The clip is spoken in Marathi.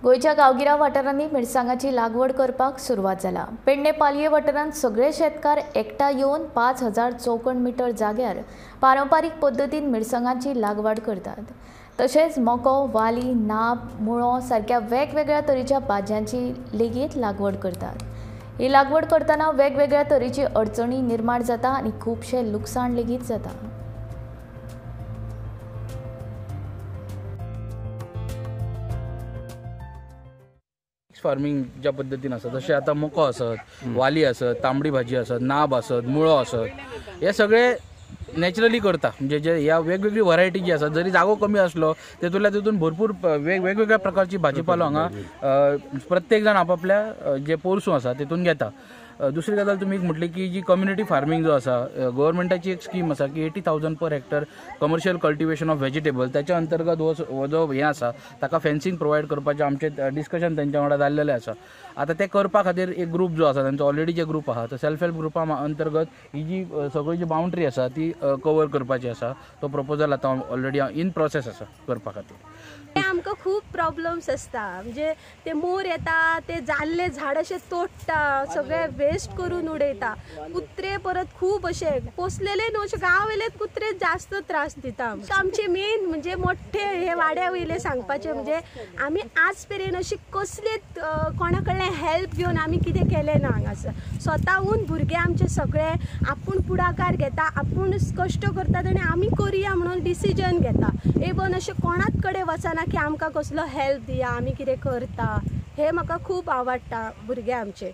गोयच्या गांवगिऱ्या वाठारांनी मिरसांगाची लागवड करपाक सुरवात जाला। पेडणे पालये वाठारांत सगळे शेतकार एकठांय येवन 5000 चौकण मीटर जाग्यार पारंपारीक पद्धतीन मिरसांगाची लागवड करतात। तशेंच मको, वाली, नाब, मुळो सारक्या वेगवेगळ्या तरेच्या भाज्यांची लेगीत लागवड करतात। ही लागवड करतना वेगवेगळ्या तरेची अडचणी निर्माण जाता आनी खूबशे लुकसाण लेगीत जाता। फार्मिंग ज्या पद्धतीन आसा तशें आतां मको आसत, वाली आसत, तांबडी भाजी आसत, नाब आसत, मुळो आसत, हे सगळे नॅचरली करता। म्हणजे जे ह्या वेगवेगळी व्हरायटी जी आसा, जरी जागो कमी आसलो तेतून भरपूर वेगवेगळ्या प्रकारची भाजीपालो हांगा प्रत्येक जाण आपापल्या जे पोरसूं आसा तेतून घेता। दुसरी गजाल तुमी म्हटली की जी कम्युनिटी फार्मिंग जो आसा, गव्हर्मेंटाची एक स्कीम आसा की 80,000 per hectare commercial cultivation of vegetable, त्याच्या अंतर्गत हो जो हे आसा ताका फेन्सिंग प्रोवायड करपाचें आमचें डिस्कशन तेंच्या वांगडा जाल्लेलें आसा। आतां ते करपा खातीर एक ग्रूप जो आसा तांचो ऑलरेडी जे ग्रूप आहा तो सेल्फ हेल्प ग्रुपा अंतर्गत ही जी सगळी जी बाउंड्री आसा ती कवर करपाची आसा। तो प्रपोजल आतां ऑलरेडी इन प्रोसेस आसा करपा खातीर। आमकां खूब प्रॉब्लम्स आसता, म्हणजे ते मोर येता, ते जाल्ले झाड अशे तोडटा, सगळे वेस्ट करून उडयता। कुत्रे परत खूब अशे पोसलेले न्हू, अशे गांववेले कुत्रे जास्त त्रास दिता। आमचे मेन म्हणजे मोठे हे वाड्या वयले सांगपाचे म्हणजे आमी आज पर्यंत अशी कसलीच कोणा कडल्यान हेल्प घेवन आमी कितें केलें ना। हांगासर स्वताहून भुरगे आमचे सगळे आपूण पुढाकार घेता, आपूण कश्ट करतात आनी आमी करुया म्हणून डिसिजन घेता। इवन अशें कोणाच कडेन वचना की आमकां कसलो हेल्प दिया, आमी कितें करता। हे म्हाका खूब आवडटा भुरगे आमचे।